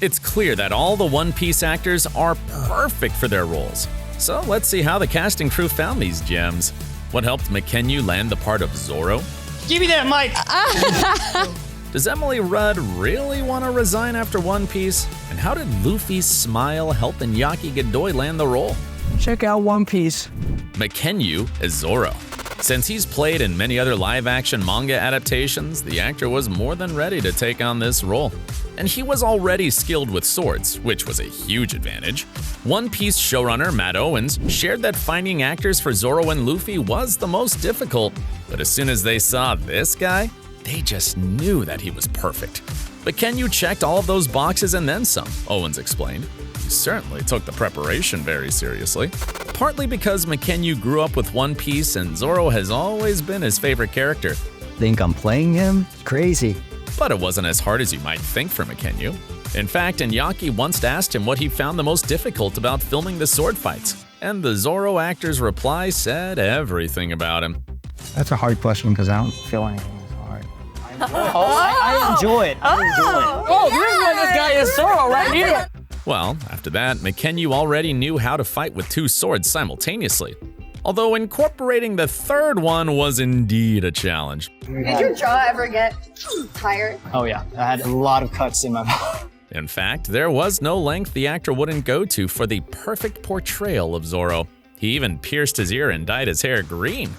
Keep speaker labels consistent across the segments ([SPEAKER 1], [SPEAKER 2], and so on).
[SPEAKER 1] It's clear that all the One Piece actors are perfect for their roles. So let's see how the casting crew found these gems. What helped Mackenyu land the part of Zoro?
[SPEAKER 2] Give me that mic!
[SPEAKER 1] Does Emily Rudd really want to resign after One Piece? And how did Luffy's smile help Iñaki Godoy land the role?
[SPEAKER 3] Check out One Piece.
[SPEAKER 1] Mackenyu is Zoro. Since he's played in many other live-action manga adaptations, the actor was more than ready to take on this role. And he was already skilled with swords, which was a huge advantage. One Piece showrunner Matt Owens shared that finding actors for Zoro and Luffy was the most difficult, but as soon as they saw this guy, they just knew that he was perfect. Mackenyu checked all of those boxes and then some, Owens explained. He certainly took the preparation very seriously. Partly because Mackenyu grew up with One Piece and Zoro has always been his favorite character.
[SPEAKER 3] Think I'm playing him? Crazy.
[SPEAKER 1] But it wasn't as hard as you might think for Mackenyu. In fact, Iñaki once asked him what he found the most difficult about filming the sword fights, and the Zoro actor's reply said everything about him.
[SPEAKER 3] That's a hard question because I don't feel anything is hard. I enjoy it.
[SPEAKER 2] Oh, this is why this guy is Zoro right here!
[SPEAKER 1] Well, after that, Mackenyu already knew how to fight with two swords simultaneously. Although incorporating the third one was indeed a challenge.
[SPEAKER 4] Did your jaw ever get tired?
[SPEAKER 2] Oh yeah, I had a lot of cuts in my mouth.
[SPEAKER 1] In fact, there was no length the actor wouldn't go to for the perfect portrayal of Zoro. He even pierced his ear and dyed his hair green.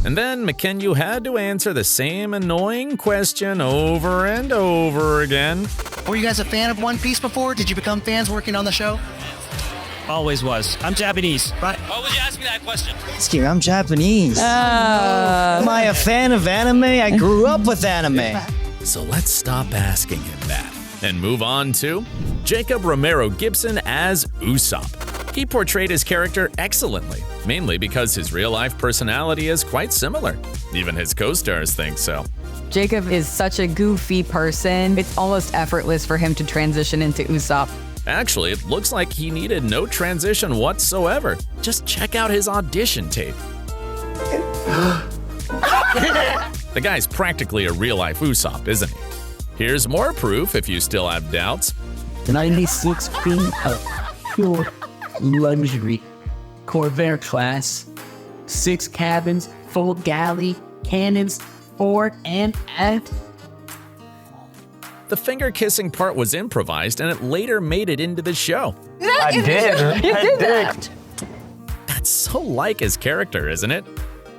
[SPEAKER 1] And then Mackenyu had to answer the same annoying question over and over again.
[SPEAKER 5] Were you guys a fan of One Piece before? Did you become fans working on the show?
[SPEAKER 2] Always was. I'm Japanese.
[SPEAKER 5] Right.
[SPEAKER 6] Why would you ask me that question?
[SPEAKER 3] Excuse me, I'm Japanese. Am I a fan of anime? I grew up with anime.
[SPEAKER 1] So let's stop asking him that and move on to Jacob Romero Gibson as Usopp. He portrayed his character excellently, mainly because his real-life personality is quite similar. Even his co-stars think so.
[SPEAKER 7] Jacob is such a goofy person. It's almost effortless for him to transition into Usopp.
[SPEAKER 1] Actually, it looks like he needed no transition whatsoever. Just check out his audition tape. The guy's practically a real-life Usopp, isn't he? Here's more proof if you still have doubts.
[SPEAKER 8] 96 feet of pure luxury. Corvair class. 6 cabins, full galley, cannons, fore and aft.
[SPEAKER 1] The finger-kissing part was improvised and it later made it into the show.
[SPEAKER 2] I did.
[SPEAKER 7] You did that.
[SPEAKER 1] That's so like his character, isn't it?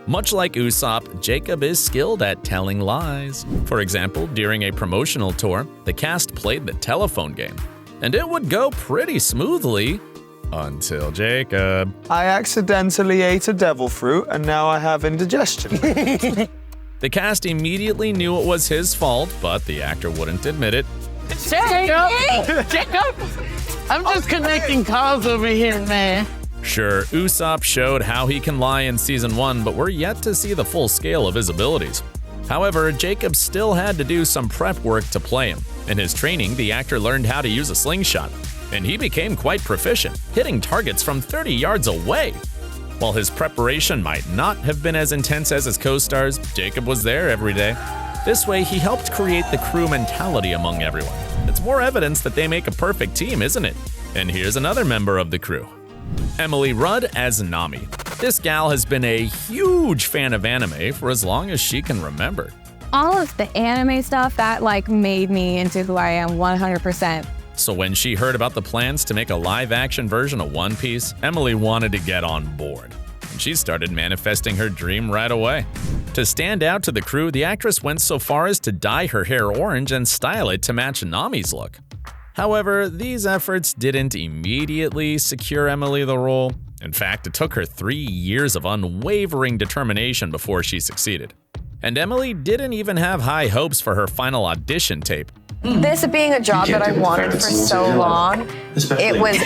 [SPEAKER 1] Much like Usopp, Jacob is skilled at telling lies. For example, during a promotional tour, the cast played the telephone game. And it would go pretty smoothly until Jacob.
[SPEAKER 9] I accidentally ate a devil fruit and now I have indigestion.
[SPEAKER 1] The cast immediately knew it was his fault, but the actor wouldn't admit it.
[SPEAKER 8] Jacob! I'm just connecting calls over here, man.
[SPEAKER 1] Sure, Usopp showed how he can lie in Season 1, but we're yet to see the full scale of his abilities. However, Jacob still had to do some prep work to play him. In his training, the actor learned how to use a slingshot, and he became quite proficient, hitting targets from 30 yards away. While his preparation might not have been as intense as his co-stars, Jacob was there every day. This way, he helped create the crew mentality among everyone. It's more evidence that they make a perfect team, isn't it? And here's another member of the crew. Emily Rudd as Nami. This gal has been a huge fan of anime for as long as she can remember.
[SPEAKER 7] All of the anime stuff, that made me into who I am 100%.
[SPEAKER 1] So when she heard about the plans to make a live-action version of One Piece, Emily wanted to get on board. And she started manifesting her dream right away. To stand out to the crew, the actress went so far as to dye her hair orange and style it to match Nami's look. However, these efforts didn't immediately secure Emily the role. In fact, it took her 3 years of unwavering determination before she succeeded. And Emily didn't even have high hopes for her final audition tape.
[SPEAKER 4] This being a job that I wanted for so long, it was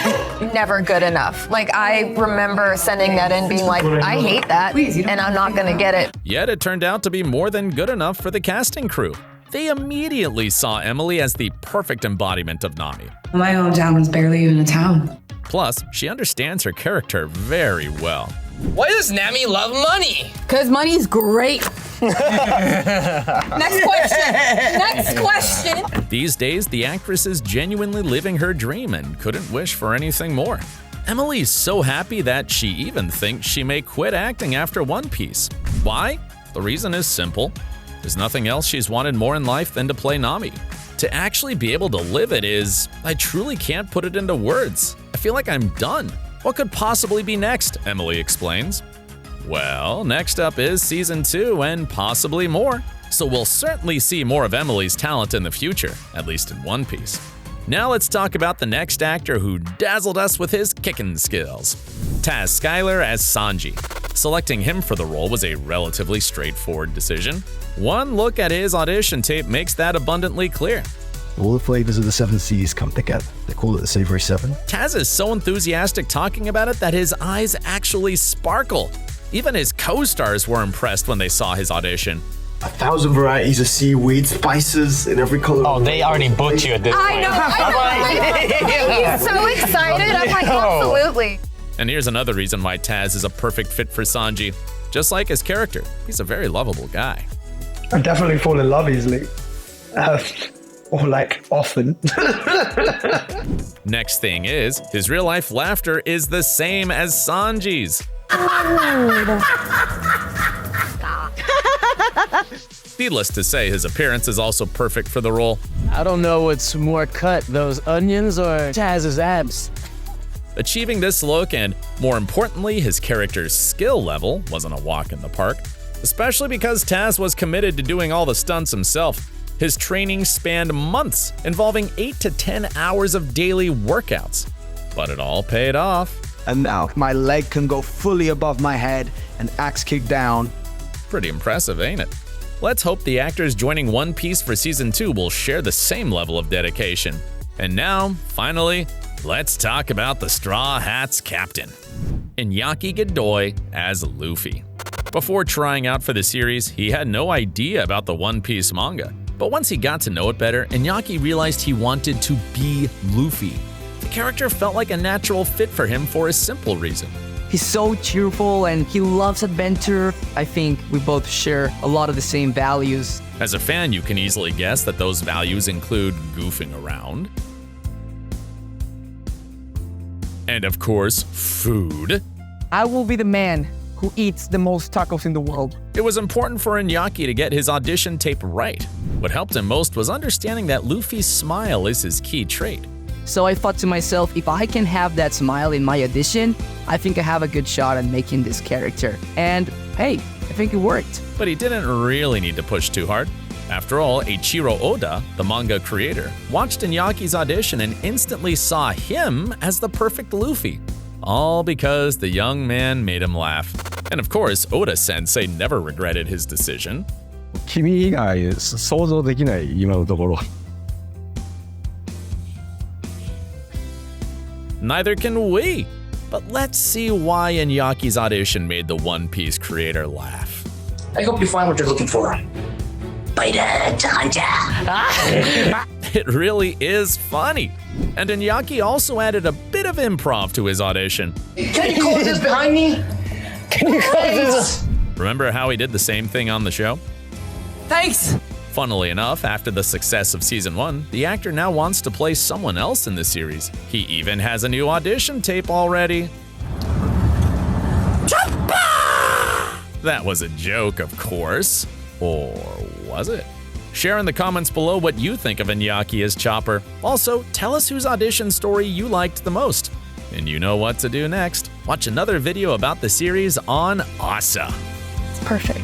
[SPEAKER 4] never good enough. I remember sending that in being like, I hate that, and I'm not gonna get it.
[SPEAKER 1] Yet it turned out to be more than good enough for the casting crew. They immediately saw Emily as the perfect embodiment of Nami.
[SPEAKER 10] My hometown was barely even a town.
[SPEAKER 1] Plus, she understands her character very well.
[SPEAKER 2] Why does Nami love money?
[SPEAKER 7] Because money's great.
[SPEAKER 4] Next question. Next question.
[SPEAKER 1] These days, the actress is genuinely living her dream and couldn't wish for anything more. Emily's so happy that she even thinks she may quit acting after One Piece. Why? The reason is simple. There's nothing else she's wanted more in life than to play Nami. To actually be able to live it is, I truly can't put it into words. I feel like I'm done. What could possibly be next? Emily explains. Well, next up is Season 2 and possibly more. So we'll certainly see more of Emily's talent in the future, at least in One Piece. Now let's talk about the next actor who dazzled us with his kicking skills. Taz Skylar as Sanji. Selecting him for the role was a relatively straightforward decision. One look at his audition tape makes that abundantly clear.
[SPEAKER 6] All the flavors of the 7 seas come together. They call it the Savory 7.
[SPEAKER 1] Taz is so enthusiastic talking about it that his eyes actually sparkle. Even his co-stars were impressed when they saw his audition.
[SPEAKER 6] 1,000 varieties of seaweed, spices in every color.
[SPEAKER 2] Oh, they already booked you at this point.
[SPEAKER 4] I know. He's so excited. I'm like, absolutely.
[SPEAKER 1] And here's another reason why Taz is a perfect fit for Sanji. Just like his character, he's a very lovable guy.
[SPEAKER 10] I definitely fall in love easily. Or like often.
[SPEAKER 1] Next thing is, his real-life laughter is the same as Sanji's. Needless to say, his appearance is also perfect for the role.
[SPEAKER 8] I don't know what's more cut, those onions or Taz's abs.
[SPEAKER 1] Achieving this look and, more importantly, his character's skill level wasn't a walk in the park, especially because Taz was committed to doing all the stunts himself. His training spanned months, involving 8 to 10 hours of daily workouts. But it all paid off.
[SPEAKER 3] And now my leg can go fully above my head and axe kick down.
[SPEAKER 1] Pretty impressive, ain't it? Let's hope the actors joining One Piece for Season 2 will share the same level of dedication. And now, finally, let's talk about the Straw Hats captain, Iñaki Godoy as Luffy. Before trying out for the series, he had no idea about the One Piece manga. But once he got to know it better, Iñaki realized he wanted to be Luffy. The character felt like a natural fit for him for a simple reason.
[SPEAKER 7] He's so cheerful and he loves adventure. I think we both share a lot of the same values.
[SPEAKER 1] As a fan, you can easily guess that those values include goofing around. And of course, food.
[SPEAKER 2] I will be the man who eats the most tacos in the world.
[SPEAKER 1] It was important for Iñaki to get his audition tape right. What helped him most was understanding that Luffy's smile is his key trait.
[SPEAKER 7] So I thought to myself, if I can have that smile in my audition, I think I have a good shot at making this character. And hey, I think it worked.
[SPEAKER 1] But he didn't really need to push too hard. After all, Eiichiro Oda, the manga creator, watched Inyaki's audition and instantly saw him as the perfect Luffy. All because the young man made him laugh. And of course, Oda-sensei never regretted his decision.
[SPEAKER 6] 君以外想像できない今のところ。
[SPEAKER 1] Neither can we. But let's see why Inyaki's audition made the One Piece creator laugh.
[SPEAKER 2] I hope you find what you're looking for.
[SPEAKER 1] It really is funny. And Iñaki also added a bit of improv to his audition.
[SPEAKER 2] Can you close this behind me? Can you close this?
[SPEAKER 1] Remember how he did the same thing on the show?
[SPEAKER 2] Thanks.
[SPEAKER 1] Funnily enough, after the success of Season 1, the actor now wants to play someone else in the series. He even has a new audition tape already. That was a joke, of course. Or was it? Share in the comments below what you think of Iñaki as Chopper. Also, tell us whose audition story you liked the most. And you know what to do next. Watch another video about the series on OSSA.
[SPEAKER 4] It's perfect.